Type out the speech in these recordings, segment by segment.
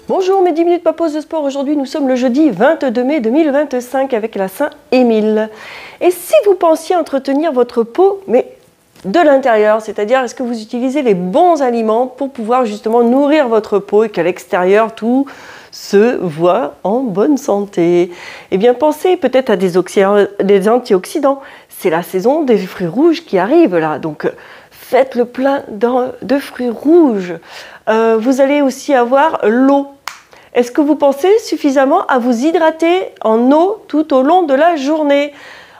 Bonjour, mes 10 minutes pas pause de sport. Aujourd'hui, nous sommes le jeudi 22 mai 2025 avec la Saint-Émile. Et si vous pensiez entretenir votre peau, mais de l'intérieur, c'est-à-dire est-ce que vous utilisez les bons aliments pour pouvoir justement nourrir votre peau et qu'à l'extérieur, tout se voit en bonne santé? Eh bien, pensez peut-être à des antioxydants. C'est la saison des fruits rouges qui arrive là, donc faites le plein de fruits rouges. Vous allez aussi avoir l'eau. Est-ce que vous pensez suffisamment à vous hydrater en eau tout au long de la journée?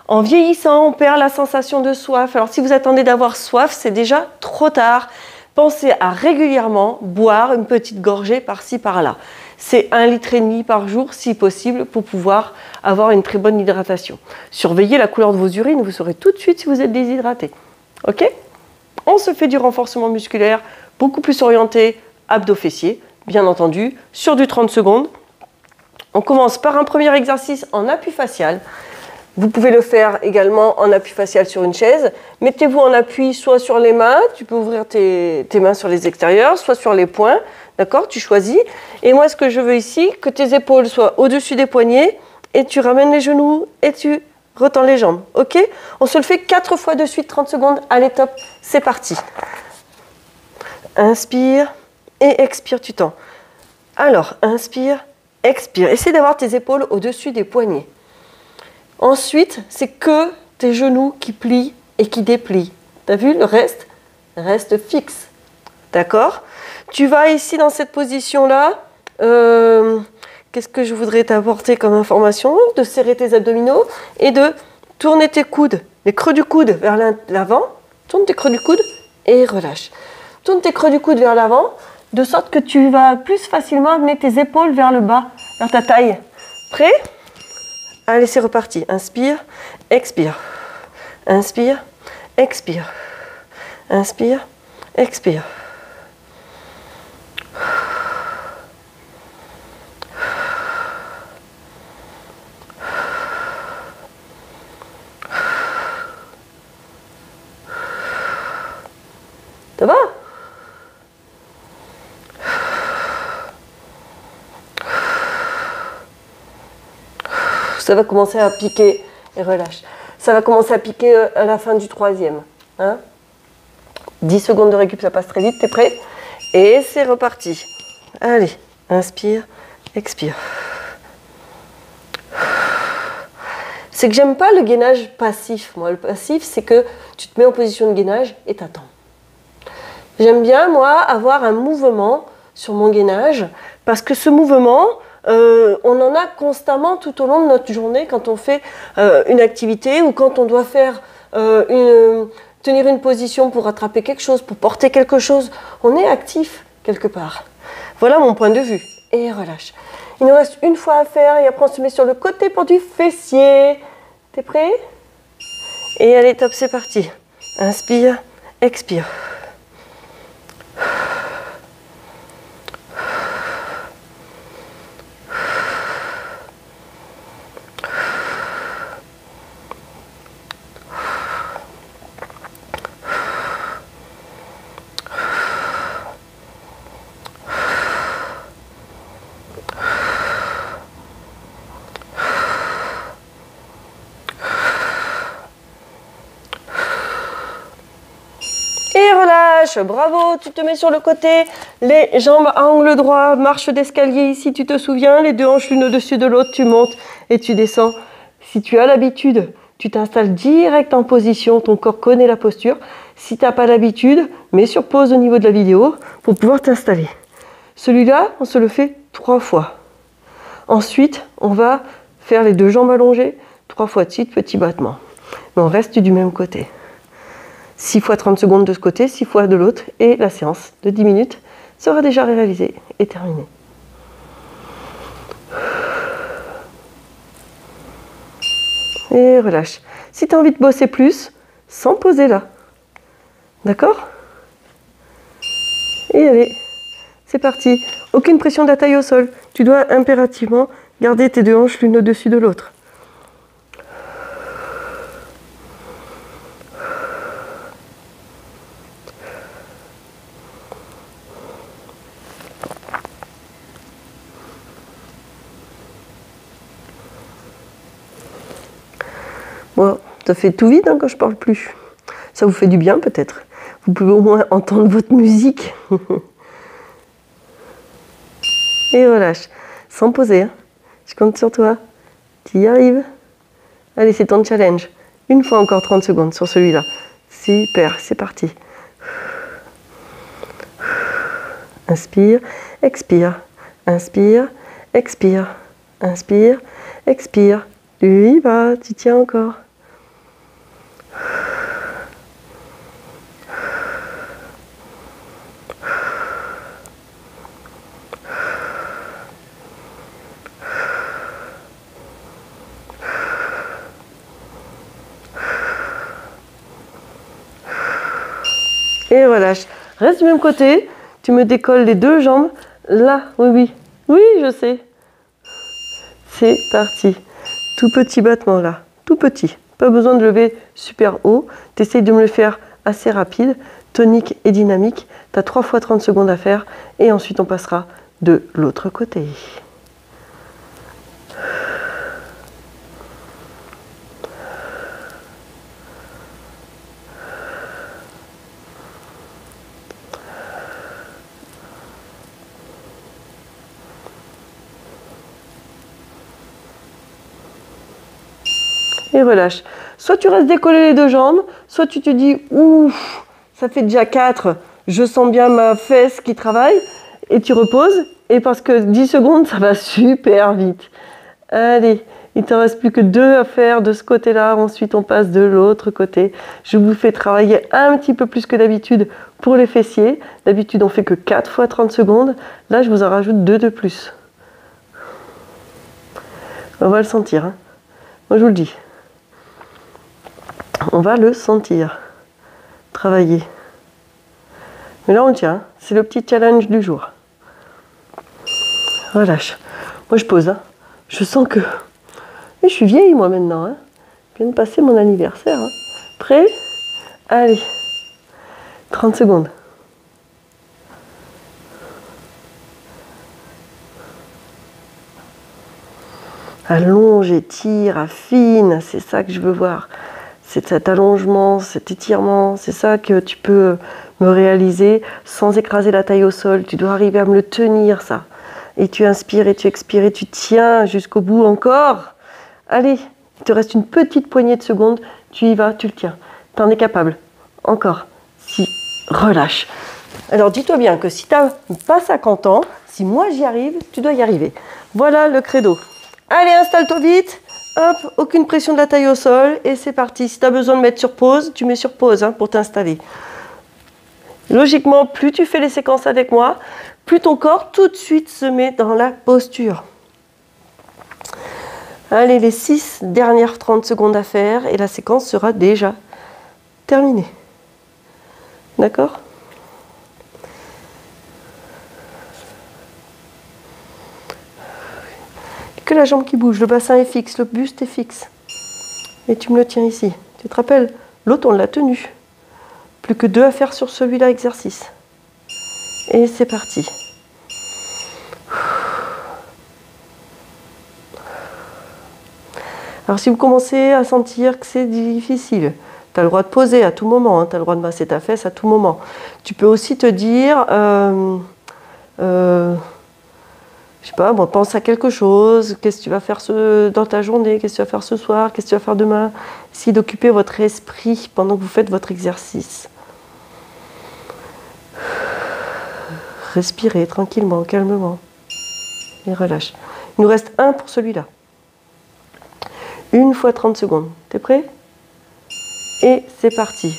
En vieillissant, on perd la sensation de soif. Alors si vous attendez d'avoir soif, c'est déjà trop tard. Pensez à régulièrement boire une petite gorgée par-ci par-là. C'est 1,5 litre par jour si possible pour pouvoir avoir une très bonne hydratation. Surveillez la couleur de vos urines, vous saurez tout de suite si vous êtes déshydraté. Ok? On se fait du renforcement musculaire beaucoup plus orienté abdos-fessiers, bien entendu, sur du 30 secondes. On commence par un premier exercice en appui facial. Vous pouvez le faire également en appui facial sur une chaise. Mettez-vous en appui soit sur les mains, tu peux ouvrir tes mains sur les extérieurs, soit sur les poings. D'accord? Tu choisis. Et moi, ce que je veux ici, que tes épaules soient au-dessus des poignets et tu ramènes les genoux et tu retends les jambes. Ok? On se le fait 4 fois de suite, 30 secondes. Allez, top, c'est parti. Inspire et expire, tu tends. Alors, inspire, expire. Essaie d'avoir tes épaules au-dessus des poignets. Ensuite, c'est que tes genoux qui plient et qui déplient. Tu as vu, le reste reste fixe. D'accord? Tu vas ici dans cette position-là. Qu'est-ce que je voudrais t'apporter comme information? De serrer tes abdominaux et de tourner tes coudes, les creux du coude vers l'avant. Tourne tes creux du coude et relâche. Tourne tes creux du coude vers l'avant, de sorte que tu vas plus facilement amener tes épaules vers le bas, vers ta taille. Prêt? Allez, c'est reparti. Inspire, expire. Inspire, expire. Inspire, expire. Ça va? Ça va commencer à piquer et relâche. Ça va commencer à piquer à la fin du troisième. Hein? 10 secondes de récup, ça passe très vite. T'es prêt? Et c'est reparti. Allez, inspire, expire. C'est que j'aime pas le gainage passif. Moi, le passif, c'est que tu te mets en position de gainage et t'attends. J'aime bien, moi, avoir un mouvement sur mon gainage parce que ce mouvement, on en a constamment tout au long de notre journée quand on fait une activité ou quand on doit faire tenir une position pour attraper quelque chose, pour porter quelque chose. On est actif quelque part. Voilà mon point de vue. Et relâche. Il nous reste une fois à faire et après on se met sur le côté pour du fessier. T'es prêt? Et allez, top, c'est parti. Inspire, expire. Et relâche, bravo, tu te mets sur le côté, les jambes à angle droit, marche d'escalier ici, tu te souviens, les deux hanches l'une au-dessus de l'autre, tu montes et tu descends. Si tu as l'habitude, tu t'installes direct en position, ton corps connaît la posture. Si tu n'as pas l'habitude, mets sur pause au niveau de la vidéo pour pouvoir t'installer. Celui-là, on se le fait 3 fois. Ensuite, on va faire les deux jambes allongées, 3 fois de suite, petit battement. Mais on reste du même côté. 6 fois 30 secondes de ce côté, 6 fois de l'autre, et la séance de 10 minutes sera déjà réalisée et terminée. Et relâche. Si tu as envie de bosser plus, sans poser là. D'accord? Et allez, c'est parti. Aucune pression de la taille au sol. Tu dois impérativement garder tes deux hanches l'une au-dessus de l'autre. Bon, ça fait tout vide hein, quand je parle plus. Ça vous fait du bien peut-être. Vous pouvez au moins entendre votre musique. Et relâche, sans poser. Hein. Je compte sur toi. Tu y arrives. Allez, c'est ton challenge. Une fois encore 30 secondes sur celui-là. Super, c'est parti. Inspire, expire. Inspire, expire. Inspire, expire. Tu y vas, tu tiens encore. Et relâche. Reste du même côté. Tu me décolles les deux jambes. Là, oui, oui. Oui, je sais. C'est parti. Tout petit battement là. Tout petit. Pas besoin de lever super haut. Tu essayes de me le faire assez rapide, tonique et dynamique. Tu as 3 fois 30 secondes à faire. Et ensuite, on passera de l'autre côté. Et relâche. Soit tu restes décoller les deux jambes, soit tu te dis ouf, ça fait déjà 4, je sens bien ma fesse qui travaille, et tu reposes, et parce que 10 secondes, ça va super vite. Allez, il ne te reste plus que 2 à faire de ce côté-là, ensuite on passe de l'autre côté. Je vous fais travailler un petit peu plus que d'habitude pour les fessiers. D'habitude on fait que 4 fois 30 secondes, là je vous en rajoute 2 de plus. On va le sentir, hein. Moi je vous le dis. On va le sentir, travailler. Mais là on tient, c'est le petit challenge du jour. Relâche. Moi je pose, hein. Je sens que... Et je suis vieille moi maintenant, hein. Je viens de passer mon anniversaire. Hein. Prêt? Allez. 30 secondes. Allonge, étire, affine, c'est ça que je veux voir. C'est cet allongement, cet étirement, c'est ça que tu peux me réaliser sans écraser la taille au sol. Tu dois arriver à me le tenir, ça. Et tu inspires et tu expires et tu tiens jusqu'au bout encore. Allez, il te reste une petite poignée de secondes. Tu y vas, tu le tiens. Tu en es capable. Encore. Si, relâche. Alors dis-toi bien que si tu n'as pas 50 ans, si moi j'y arrive, tu dois y arriver. Voilà le credo. Allez, installe-toi vite. Hop, aucune pression de la taille au sol. Et c'est parti. Si tu as besoin de mettre sur pause, tu mets sur pause hein, pour t'installer. Logiquement, plus tu fais les séquences avec moi, plus ton corps tout de suite se met dans la posture. Allez, les 6 dernières 30 secondes à faire et la séquence sera déjà terminée. D'accord ? Que la jambe qui bouge, le bassin est fixe, le buste est fixe. Et tu me le tiens ici. Tu te rappelles, l'autre on l'a tenu. Plus que 2 à faire sur celui-là, exercice. Et c'est parti. Alors si vous commencez à sentir que c'est difficile, tu as le droit de poser à tout moment, hein, tu as le droit de masser ta fesse à tout moment. Tu peux aussi te dire... je sais pas, bon, pense à quelque chose, qu'est-ce que tu vas faire dans ta journée, qu'est-ce que tu vas faire ce soir, qu'est-ce que tu vas faire demain. Essayez d'occuper votre esprit pendant que vous faites votre exercice. Respirez tranquillement, calmement. Et relâche. Il nous reste un pour celui-là. 1 fois 30 secondes. T'es prêt? Et c'est parti.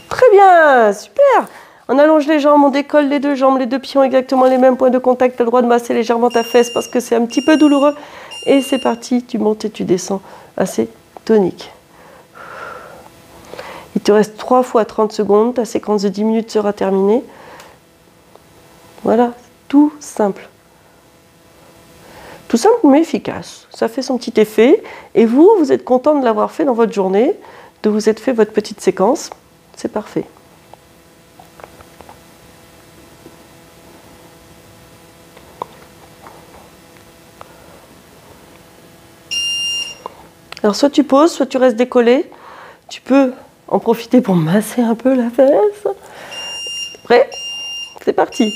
Très bien, super. On allonge les jambes, on décolle les deux jambes, les deux pieds ont exactement les mêmes points de contact. Tu as le droit de masser légèrement ta fesse parce que c'est un petit peu douloureux. Et c'est parti, tu montes et tu descends. Assez tonique. Il te reste 3 fois 30 secondes. Ta séquence de 10 minutes sera terminée. Voilà, tout simple. Tout simple mais efficace. Ça fait son petit effet. Et vous, vous êtes content de l'avoir fait dans votre journée, de vous être fait votre petite séquence. C'est parfait. Alors soit tu poses, soit tu restes décollé. Tu peux en profiter pour masser un peu la fesse. Prêt? C'est parti.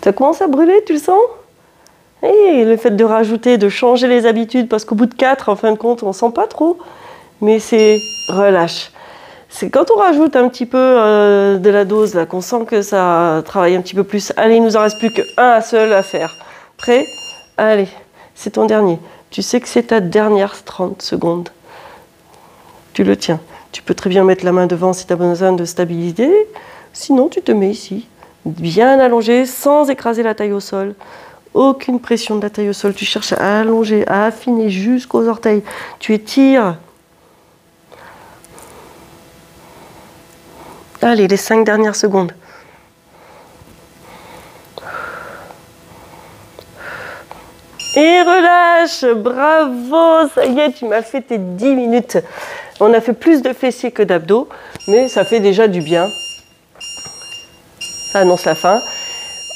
Ça commence à brûler, tu le sens? Et le fait de rajouter, de changer les habitudes, parce qu'au bout de 4, en fin de compte, on ne sent pas trop, mais c'est relâche. C'est quand on rajoute un petit peu de la dose, là, qu'on sent que ça travaille un petit peu plus. Allez, il nous en reste plus qu'un seul à faire. Prêt? Allez, c'est ton dernier. Tu sais que c'est ta dernière 30 secondes. Tu le tiens. Tu peux très bien mettre la main devant si tu as besoin de stabilité. Sinon, tu te mets ici. Bien allongé, sans écraser la taille au sol. Aucune pression de la taille au sol. Tu cherches à allonger, à affiner jusqu'aux orteils. Tu étires. Allez, les 5 dernières secondes. Et relâche. Bravo, ça y est, tu m'as fait tes 10 minutes. On a fait plus de fessiers que d'abdos, mais ça fait déjà du bien. Ça annonce la fin.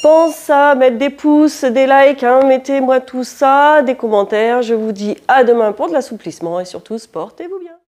Pense à mettre des pouces, des likes, hein. Mettez-moi tout ça, des commentaires. Je vous dis à demain pour de l'assouplissement et surtout, portez-vous bien.